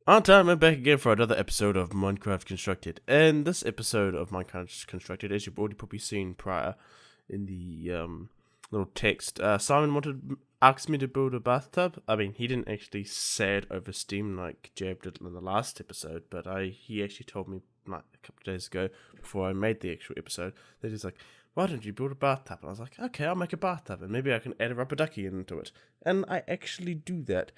On time, I'm back again for another episode of Minecraft Constructed. And this episode of Minecraft Constructed, as you've already probably seen prior in the little text, Simon asked me to build a bathtub. I mean, he didn't actually say it over Steam like Jab did in the last episode, but he actually told me like a couple of days ago before I made the actual episode that he's like, "Why don't you build a bathtub?" And I was like, "Okay, I'll make a bathtub, and maybe I can add a rubber ducky into it." And I actually do that.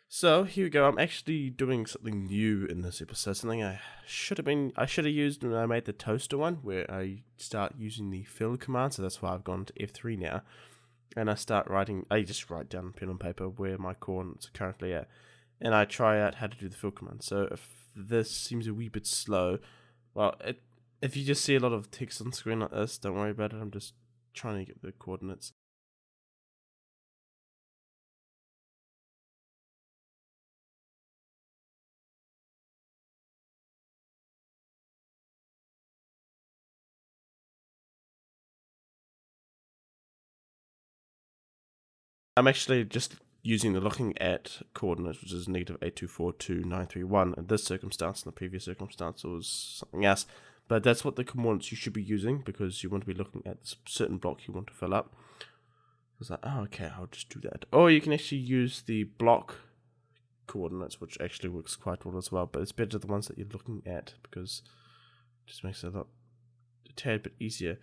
So here we go. I'm actually doing something new in this episode. Something I should have used when I made the toaster one, where I start using the fill command. So that's why I've gone to F3 now, and I start writing. I just write down pen and paper where my coordinates are currently at, and I try out how to do the fill command. So if this seems a wee bit slow, well, if you just see a lot of text on screen like this, don't worry about it. I'm just trying to get the coordinates. I'm actually just looking at coordinates, which is negative 8242931 in this circumstance. In the previous circumstance, it was something else. But that's what the coordinates you should be using, because you want to be looking at a certain block you want to fill up. I was like, oh, okay, I'll just do that. Or you can actually use the block coordinates, which actually works quite well as well. But it's better the ones that you're looking at, because it just makes it a tad bit easier.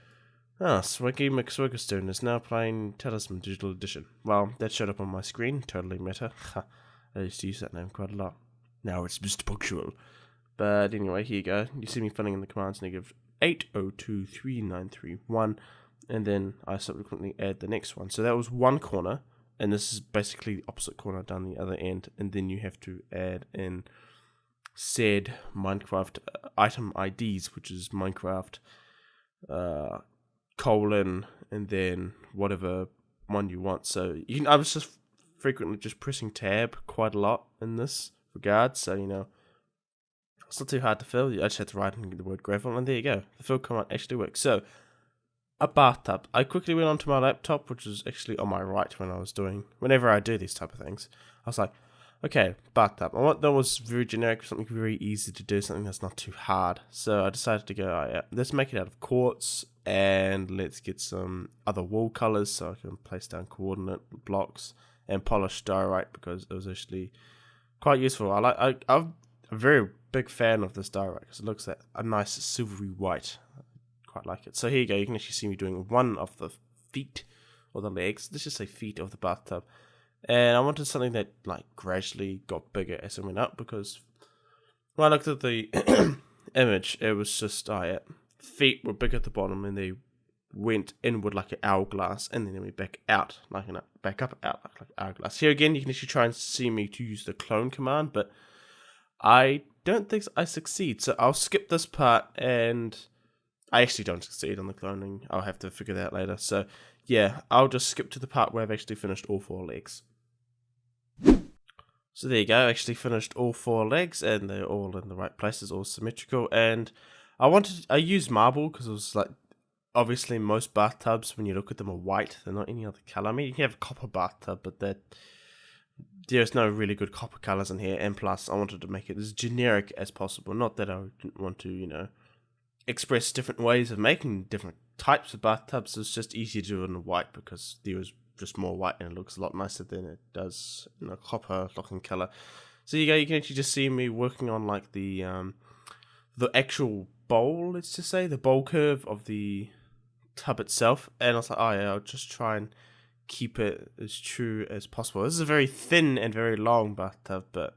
Swiggy McSwiggerstone is now playing Talisman Digital Edition. Well, that showed up on my screen, totally meta. I used to use that name quite a lot. Now it's Mr. Punctual. But anyway, here you go. You see me filling in the commands negative 8023931, and then I subsequently add the next one. So that was one corner, and this is basically the opposite corner down the other end, and then you have to add in said Minecraft item IDs, which is Minecraft colon and then whatever one you want. So I was just frequently just pressing tab quite a lot in this regard, so it's not too hard to fill. I just had to write in the word gravel, and there you go. The fill command actually works. So a bathtub. I quickly went onto my laptop, which was actually on my right whenever I do these type of things. I was like, okay, bathtub. I want that was very generic, something very easy to do, something that's not too hard. So I decided to go, let's make it out of quartz, and let's get some other wall colors so I can place down coordinate blocks and polish diorite, because it was actually quite useful. I'm a very big fan of this diorite because it looks like a nice silvery white. I quite like it. So here you go. You can actually see me doing one of the feet or the legs. Let's just say feet of the bathtub. And I wanted something that gradually got bigger as it went up, because when I looked at the image, it was just feet were big at the bottom, and they went inward like an hourglass, and then they went back out back up out like an hourglass. Here again, you can actually try and see me to use the clone command, but I don't think I succeed. So I'll skip this part, and I actually don't succeed on the cloning. I'll have to figure that out later. So yeah, I'll just skip to the part where I've actually finished all four legs. So there you go, I actually finished all four legs, and they're all in the right places, all symmetrical. And I used marble because it was obviously most bathtubs, when you look at them, are white. They're not any other color. I mean, you can have a copper bathtub, but there's no really good copper colors in here. And plus, I wanted to make it as generic as possible. Not that I didn't want to, express different ways of making different types of bathtubs. It's just easier to do it in white, because there was just more white, and it looks a lot nicer than it does in a copper looking color. So you can actually just see me working on the actual bowl, let's just say, the bowl curve of the tub itself. And I was like, oh yeah, I'll just try and keep it as true as possible. This is a very thin and very long bathtub, but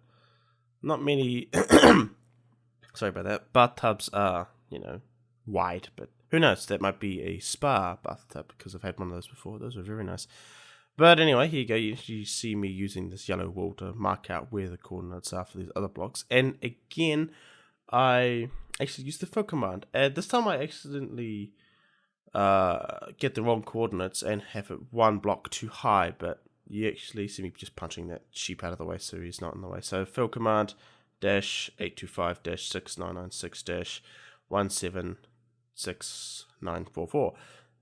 not many sorry about that, bathtubs are wide, but who knows, that might be a spa bathtub, because I've had one of those before. Those were very nice. But anyway, here you go. You see me using this yellow wall to mark out where the coordinates are for these other blocks. And again, I actually used the fill command. And this time I accidentally get the wrong coordinates and have it one block too high. But you actually see me just punching that sheep out of the way, so he's not in the way. So fill command -825-6996-176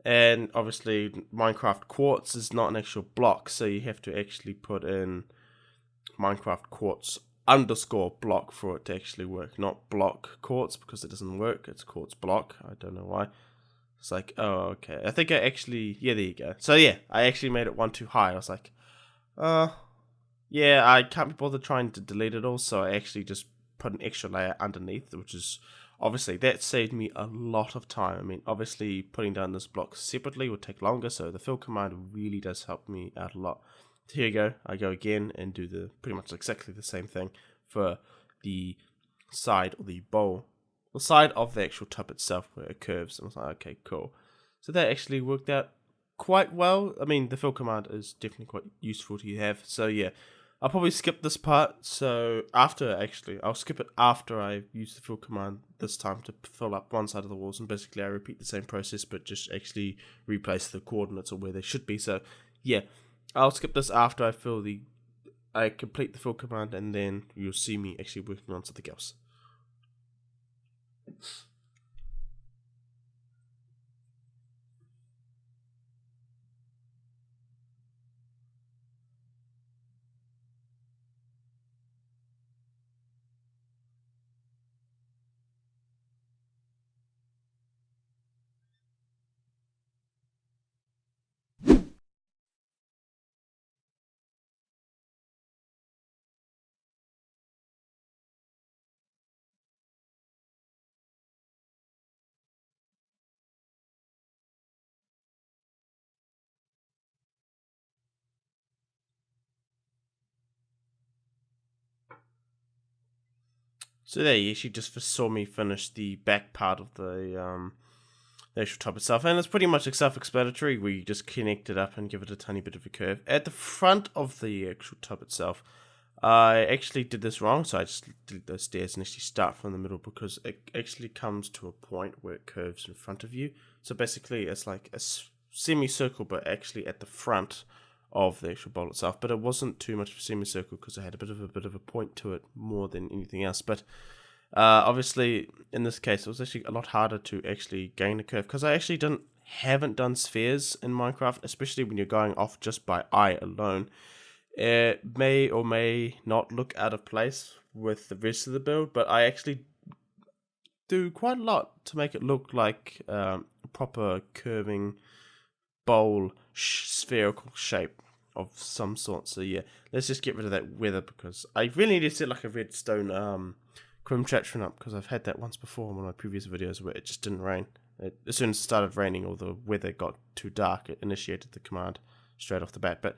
and obviously Minecraft quartz is not an actual block, so you have to actually put in Minecraft quartz underscore block for it to actually work, not block quartz, because it doesn't work. It's quartz block. I don't know why. It's like, oh, okay. I think I actually, yeah, there you go. So yeah, I actually made it one too high. I was like, yeah, I can't be bothered trying to delete it all, so I actually just put an extra layer underneath, which is, obviously, that saved me a lot of time. I mean, obviously, putting down this block separately would take longer, so the fill command really does help me out a lot. So here you go. I go again and do the pretty much exactly the same thing for the side or the bowl, the side of the actual tub itself where it curves. And I was like, okay, cool. So that actually worked out quite well. I mean, the fill command is definitely quite useful to have. So yeah, I'll probably skip this part. So I'll skip it after I use the fill command this time to fill up one side of the walls. And basically I repeat the same process, but just actually replace the coordinates or where they should be. So yeah, I'll skip this after I complete the fill command, and then you'll see me actually working on something else. So there you actually just saw me finish the back part of the actual tub itself, and it's pretty much self-explanatory. We just connect it up and give it a tiny bit of a curve. At the front of the actual tub itself, I actually did this wrong, so I just did those stairs and actually start from the middle, because it actually comes to a point where it curves in front of you. So basically it's like a semicircle, but actually at the front of the actual bowl itself. But it wasn't too much of a semicircle because it had a bit of a point to it more than anything else. But obviously in this case it was actually a lot harder to actually gain a curve, because I actually haven't done spheres in Minecraft, especially when you're going off just by eye alone. It may or may not look out of place with the rest of the build, but I actually do quite a lot to make it look like a proper curving bowl spherical shape of some sort. So yeah, let's just get rid of that weather, because I really need to set like a redstone crim traction up, because I've had that once before in one of my previous videos where it just didn't rain. As soon as it started raining or the weather got too dark, it initiated the command straight off the bat. But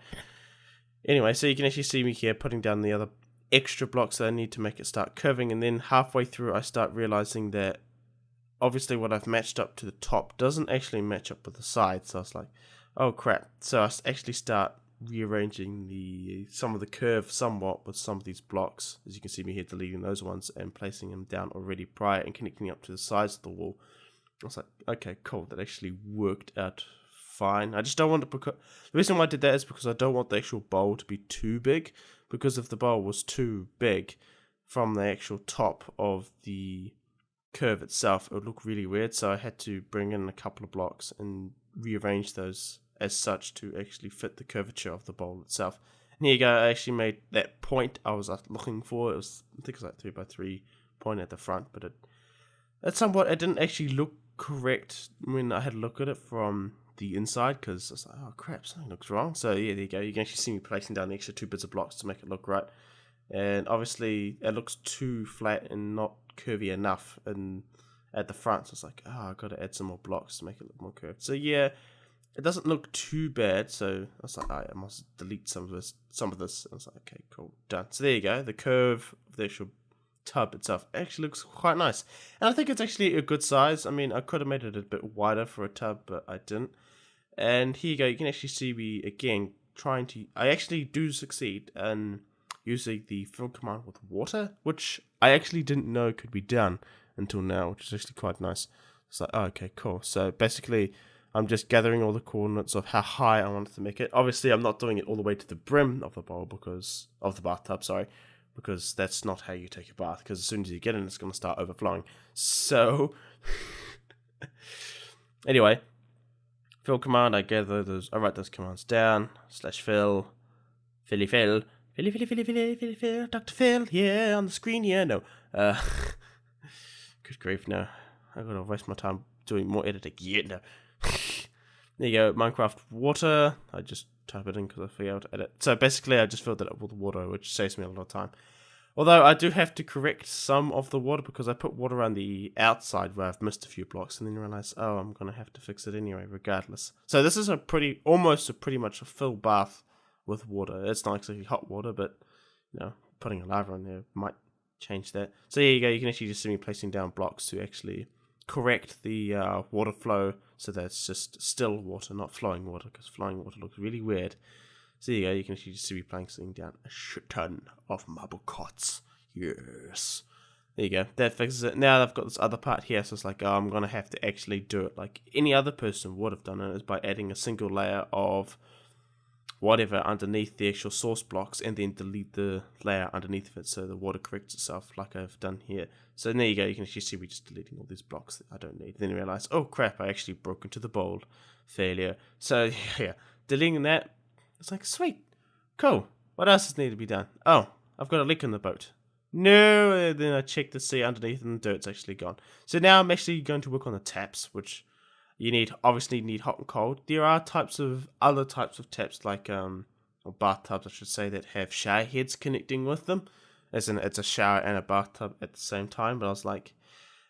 anyway, so you can actually see me here putting down the other extra blocks that I need to make it start curving, and then halfway through I start realizing that obviously what I've matched up to the top doesn't actually match up with the sides. So I was like, oh crap. So I actually start rearranging some of the curve somewhat with some of these blocks. As you can see me here deleting those ones and placing them down already prior and connecting up to the sides of the wall. I was like, okay, cool, that actually worked out fine. I just don't want to, the reason why I did that is because I don't want the actual bowl to be too big, because if the bowl was too big from the actual top of the curve itself, it would look really weird. So I had to bring in a couple of blocks and rearrange those as such to actually fit the curvature of the bowl itself. And here you go, I actually made that point I was looking for. It was, I think it was like 3x3 point at the front, but it didn't actually look correct when I had a look at it from the inside, because I was like, oh crap, something looks wrong. So yeah, there you go, you can actually see me placing down the extra 2 bits of blocks to make it look right. And obviously it looks too flat and not curvy enough and at the front, so it's like, oh, I've got to add some more blocks to make it look more curved. So yeah, it doesn't look too bad. So I was like, I must delete some of this. I was like, okay, cool, done. So there you go, the curve of the actual tub itself actually looks quite nice, and I think it's actually a good size. I mean, I could have made it a bit wider for a tub, but I didn't. And here you go, you can actually see me again I actually do succeed in using the fill command with water, which I actually didn't know could be done until now, which is actually quite nice. It's like, oh, okay, cool. So basically I'm just gathering all the coordinates of how high I wanted to make it. Obviously I'm not doing it all the way to the brim of the bowl, because of the bathtub, sorry, because that's not how you take a bath, because as soon as you get in, it's going to start overflowing. So anyway, fill command, I write those commands down, /fill, filly fill, Phil, Dr. Phil, yeah, on the screen, yeah, no. Good grief, no. I gotta waste my time doing more editing, yeah, no. There you go, Minecraft water. I just type it in because I forgot to edit. So basically, I just filled it up with water, which saves me a lot of time. Although I do have to correct some of the water because I put water on the outside where I've missed a few blocks and then realized, oh, I'm going to have to fix it anyway, regardless. So this is almost pretty much a full bath with water. It's not exactly hot water, but, you know, putting a lava on there might change that. So there you go, you can actually just see me placing down blocks to actually correct the water flow so that it's just still water, not flowing water, because flowing water looks really weird. So there you go, you can actually just see me placing down a shit ton of marble cots. Yes. There you go, that fixes it. Now I've got this other part here, so it's like, oh, I'm going to have to actually do it like any other person would have done it, is by adding a single layer of whatever underneath the actual source blocks and then delete the layer underneath of it so the water corrects itself like I've done here. So there you go, you can actually see me just deleting all these blocks that I don't need. Then I realize, oh crap, I actually broke into the bowl. Failure. So yeah, deleting that, it's like, sweet, cool. What else does need to be done? Oh, I've got a leak in the boat. No, then I check to see underneath and the dirt's actually gone. So now I'm actually going to work on the taps, which you obviously need hot and cold. There are other types of taps, like or bathtubs I should say, that have shower heads connecting with them. As in, it's a shower and a bathtub at the same time. But I was like,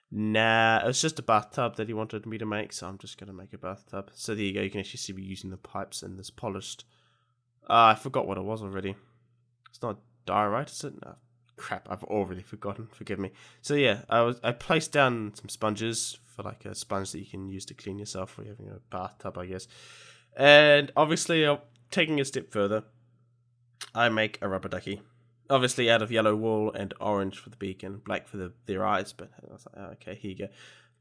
nah, it's just a bathtub that he wanted me to make, so I'm just gonna make a bathtub. So there you go. You can actually see me using the pipes in this polished. I forgot what it was already. It's not diorite, is it? No. Crap, I've already forgotten. Forgive me. So yeah, I placed down some sponges for like a sponge that you can use to clean yourself when you're having a bathtub, I guess. And obviously, taking a step further, I make a rubber ducky. Obviously, out of yellow wool and orange for the beak and black for their eyes. But I was like, oh, okay, here you go.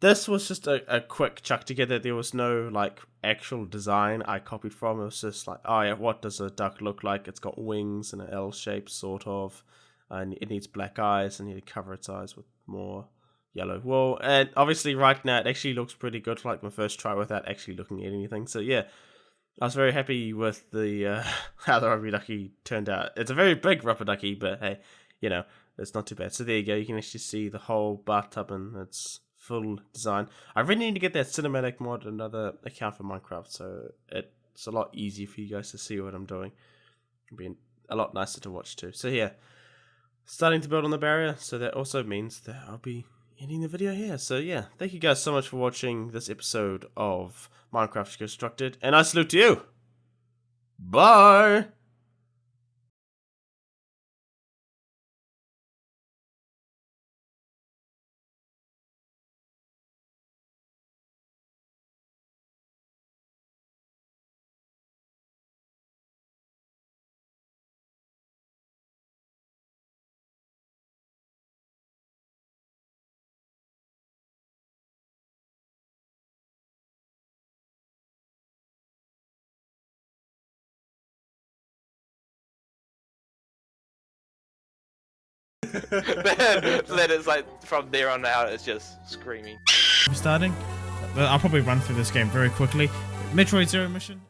This was just a quick chuck together. There was no like actual design I copied from. It was just like, oh yeah, what does a duck look like? It's got wings and an L shape, sort of. And it needs black eyes. I need to cover its eyes with more yellow wool. And obviously right now it actually looks pretty good for like my first try without actually looking at anything. So yeah, I was very happy with the how the rubber ducky turned out. It's a very big rubber ducky, but hey, you know, it's not too bad. So there you go. You can actually see the whole bathtub in its full design. I really need to get that cinematic mod on another account for Minecraft, so it's a lot easier for you guys to see what I'm doing. It'll be a lot nicer to watch too. So yeah, starting to build on the barrier, so that also means that I'll be ending the video here. So yeah, thank you guys so much for watching this episode of Minecraft Constructed, and I salute to you. Bye! then it's like from there on out it's just screaming. Starting, I'll probably run through this game very quickly. Metroid Zero mission.